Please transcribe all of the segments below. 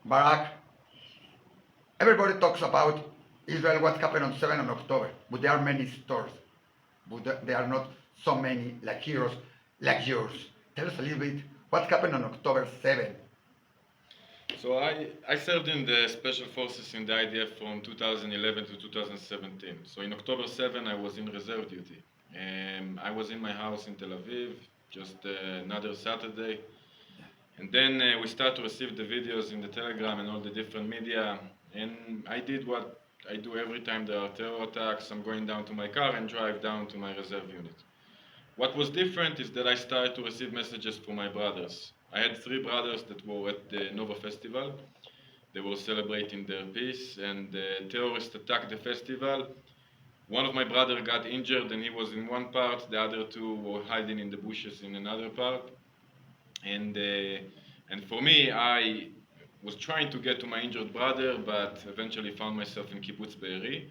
Barack, everybody talks about Israel, what happened on 7th of October, but there are many stories, but there are not so many like heroes like yours. Tell us a little bit what happened on October 7th. So I served in the Special Forces in the IDF from 2011 to 2017. So in October 7, I was in reserve duty. I was in my house in Tel Aviv, just another Saturday. And then we start to receive the videos in the Telegram and all the different media. And I did what I do every time there are terror attacks. I'm going down to my car and drive down to my reserve unit. What was different is that I started to receive messages from my brothers. I had three brothers that were at the Nova Festival. They were celebrating their peace, and the terrorists attacked the festival. One of my brothers got injured and he was in one part, the other two were hiding in the bushes in another part. And, uh, and for me, I was trying to get to my injured brother, but eventually found myself in Kibbutz Be'eri.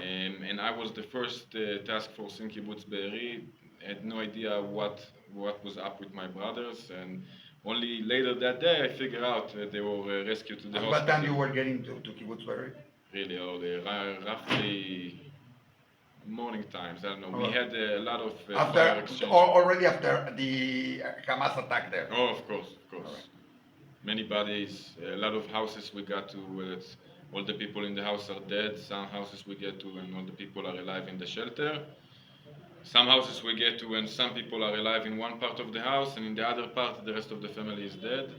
And I was the first task force in Kibbutz Be'eri. Had no idea what was up with my brothers, and only later that day I figured out they were rescued to the At hospital. what time you were getting to Kibbutz Be'eri? Really early, roughly morning times. I don't know. We had a lot of fire exchange. Already after the Hamas attack there. Oh, of course, of course. Many bodies, a lot of houses we got to. All the people in the house are dead. Some houses we get to, and all the people are alive in the shelter. Some houses we get to, and some people are alive in one part of the house, and in the other part, the rest of the family is dead.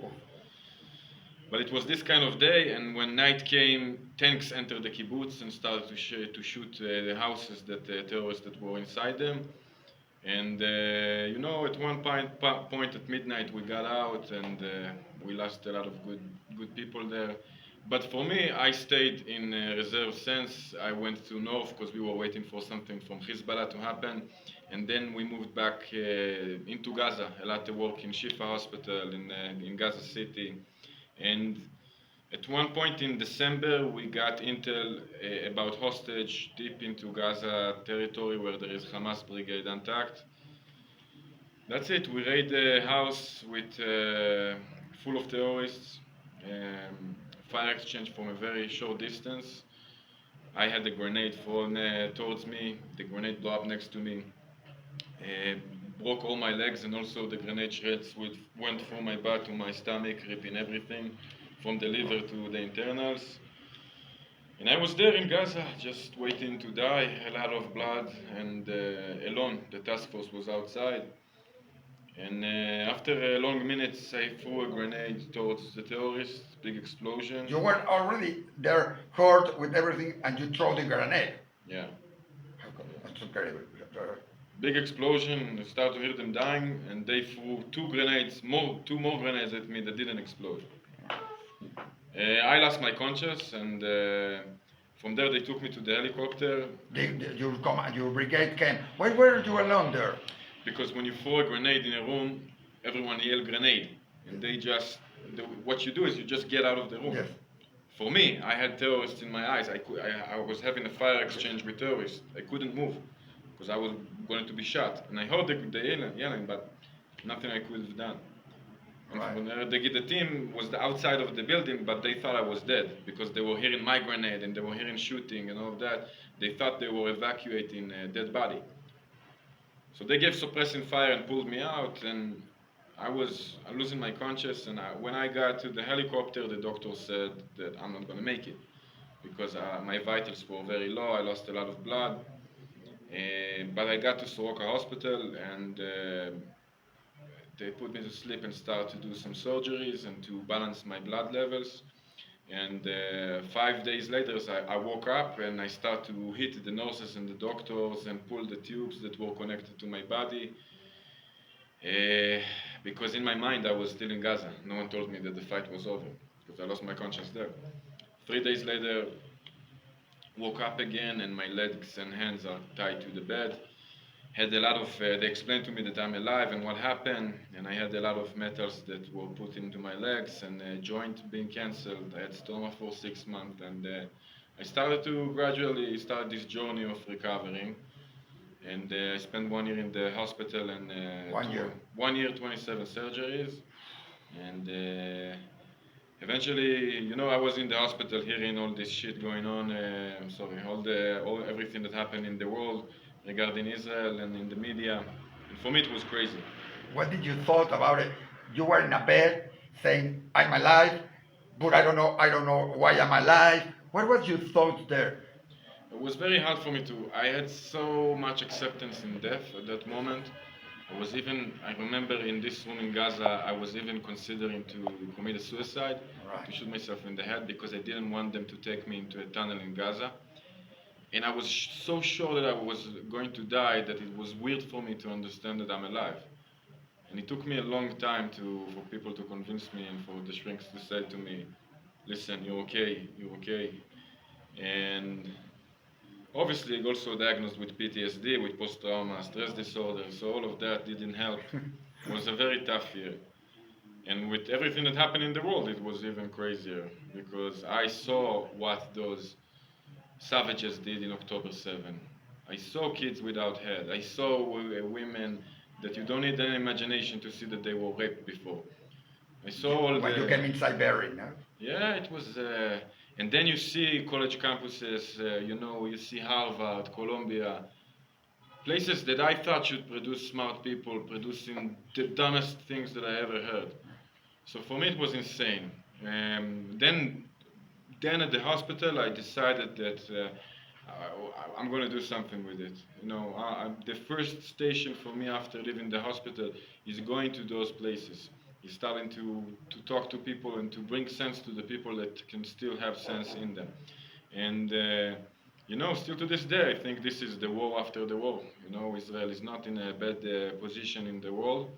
But it was this kind of day, and when night came, tanks entered the kibbutz and started to shoot the houses that terrorists that were inside them. And at one point at midnight, we got out, and we lost a lot of good people there. But for me, I stayed in reserve sense. I went to north because we were waiting for something from Hezbollah to happen. And then we moved back into Gaza. A lot of work in Shifa Hospital in Gaza City. And at one point in December, we got intel about hostage deep into Gaza territory where there is Hamas brigade intact. That's it. We raid the house with full of terrorists. Fire exchange from a very short distance. I had a grenade thrown towards me. The grenade blew up next to me. Broke all my legs, and also the grenade shreds went from my butt to my stomach, ripping everything from the liver to the internals. And I was there in Gaza, just waiting to die, a lot of blood, and alone. The task force was outside. And after long minutes, I threw a grenade towards the terrorists, big explosion. You were already there, hurt with everything, and you throw the grenade. Yeah. How come? That's incredible. Big explosion, I started to hear them dying, and they threw two more grenades at me that didn't explode. I lost my conscience, and from there they took me to the helicopter. Your brigade came. Why were you alone there? Because when you throw a grenade in a room, everyone yells grenade, and what you do is you just get out of the room. Yes. For me, I had terrorists in my eyes. I was having a fire exchange with terrorists. I couldn't move because I was going to be shot, and I heard the yelling, but nothing I could have done. Right. When the team was outside of the building, but they thought I was dead because they were hearing my grenade and they were hearing shooting and all of that. They thought they were evacuating a dead body. So they gave suppressing fire and pulled me out, and I was losing my conscience. And when I got to the helicopter, the doctor said that I'm not going to make it because my vitals were very low. I lost a lot of blood. But I got to Soroka Hospital, and they put me to sleep and started to do some surgeries and to balance my blood levels. And 5 days later, I woke up and I started to hit the nurses and the doctors and pull the tubes that were connected to my body. Because in my mind, I was still in Gaza. No one told me that the fight was over because I lost my conscience there. 3 days later, woke up again and my legs and hands are tied to the bed. Had a lot of, they explained to me that I'm alive and what happened, and I had a lot of metals that were put into my legs and a joint being cancelled. I had stoma for 6 months, and I started to gradually start this journey of recovering. And I spent 1 year in the hospital and 1 year. 1 year, 27 surgeries, and eventually, you know, I was in the hospital hearing all this shit going on. All everything that happened in the world regarding Israel and in the media. And for me, it was crazy. What did you thought about it? You were in a bed saying, "I'm alive," but I don't know why I'm alive. What was your thoughts there? It was very hard for me to. I had so much acceptance in death at that moment. I remember in this room in Gaza, I was even considering to commit a suicide, Right. to shoot myself in the head because I didn't want them to take me into a tunnel in Gaza. And I was so sure that I was going to die that it was weird for me to understand that I'm alive. And it took me a long time for people to convince me and for the shrinks to say to me, listen, you're okay, you're okay. And obviously also diagnosed with PTSD, with post-trauma stress disorder, so all of that didn't help. It was a very tough year. And with everything that happened in the world, it was even crazier because I saw what those savages did in October 7. I saw kids without head. I saw women that you don't need any imagination to see that they were raped before. I saw all When you came in SABER, no? Yeah, it was. And then you see college campuses, you see Harvard, Columbia, places that I thought should produce smart people, producing the dumbest things that I ever heard. So for me, it was insane. Then at the hospital, I decided that I'm going to do something with it. The first station for me after leaving the hospital is going to those places. Is starting to talk to people and to bring sense to the people that can still have sense in them. And still to this day, I think this is the war after the war. Israel is not in a bad position in the world.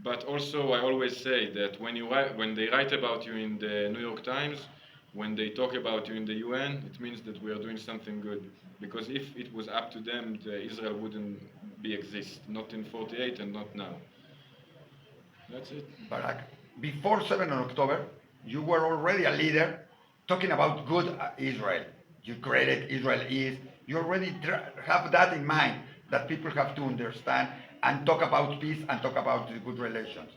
But also, I always say that when they write about you in the New York Times, when they talk about you in the UN, it means that we are doing something good. Because if it was up to them, Israel wouldn't exist. Not in 48 and not now. That's it. Barak, before 7 on October, you were already a leader talking about good Israel. You created Israel is. You already have that in mind that people have to understand and talk about peace and talk about the good relations.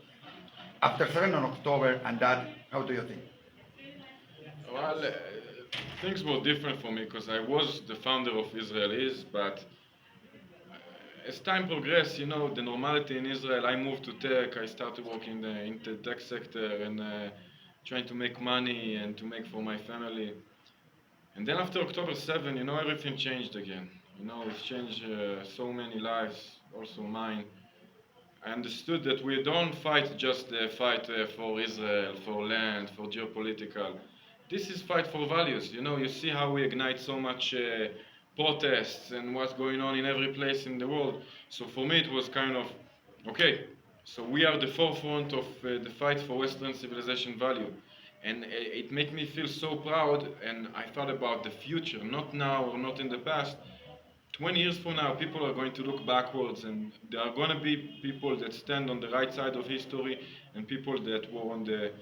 After 7 on October and that, how do you think? Well, things were different for me because I was the founder of Israelis, but as time progressed, the normality in Israel, I moved to tech, I started working in the tech sector and trying to make money and to make for my family. And then after October 7, everything changed again. It's changed so many lives, also mine. I understood that we don't fight just the fight for Israel, for land, for geopolitical. This is fight for values. You see how we ignite so much protests and what's going on in every place in the world. So for me, it was kind of okay. So we are the forefront of the fight for Western civilization value, and it made me feel so proud. And I thought about the future, not now or not in the past. 20 years from now, people are going to look backwards, and there are going to be people that stand on the right side of history and people that were on the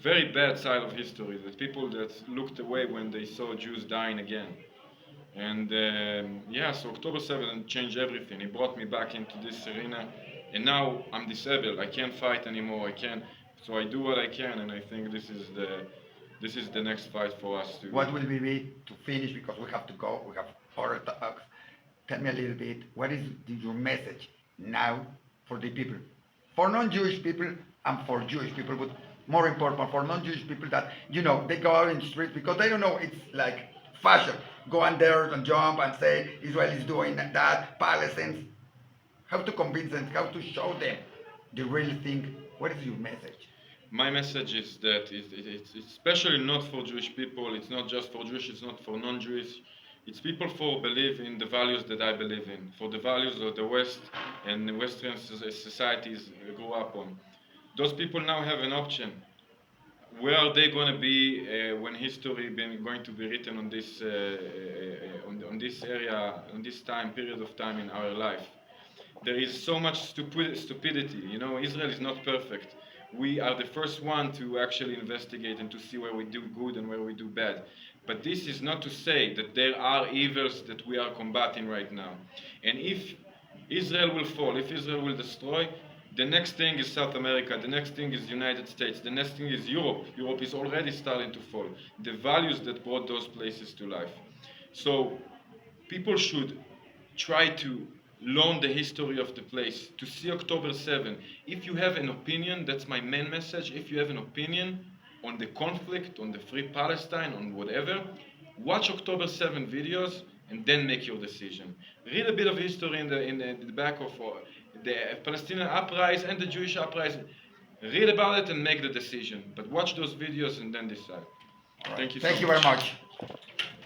very bad side of history, that people that looked away when they saw Jews dying again. And so October 7th changed everything. It brought me back into this arena, and now I'm disabled. I can't fight anymore. I can't. So I do what I can, and I think this is the next fight for us to. What will be to finish because we have to go. We have other talks. Tell me a little bit. What is your message now for the people, for non-Jewish people and for Jewish people, but more important for non-Jewish people that they go out in the street because they don't know it's like fashion. Go on there and jump and say Israel is doing that, Palestinians. How to convince them, how to show them the real thing. What is your message? My message is that it's especially not for Jewish people. It's not just for Jewish. It's not for non-Jewish. It's people who believe in the values that I believe in, for the values of the West and the Western societies grew up on. Those people now have an option. Where are they going to be when history going to be written on this on this area, on this period of time in our life? There is so much stupidity. Israel is not perfect. We are the first one to actually investigate and to see where we do good and where we do bad. But this is not to say that there are evils that we are combating right now. And if Israel will fall, if Israel will destroy, The next thing is South America, the next thing is United States, the next thing is Europe. Europe is already starting to fall. The values that brought those places to life. So people should try to learn the history of the place, to see October 7. If you have an opinion, that's my main message, if you have an opinion on the conflict, on the Free Palestine, on whatever, watch October 7 videos and then make your decision. Read a bit of history in the back of the Palestinian uprising and the Jewish uprising. Read about it and make the decision. But watch those videos and then decide. All right. Thank you so Thank you much. very much.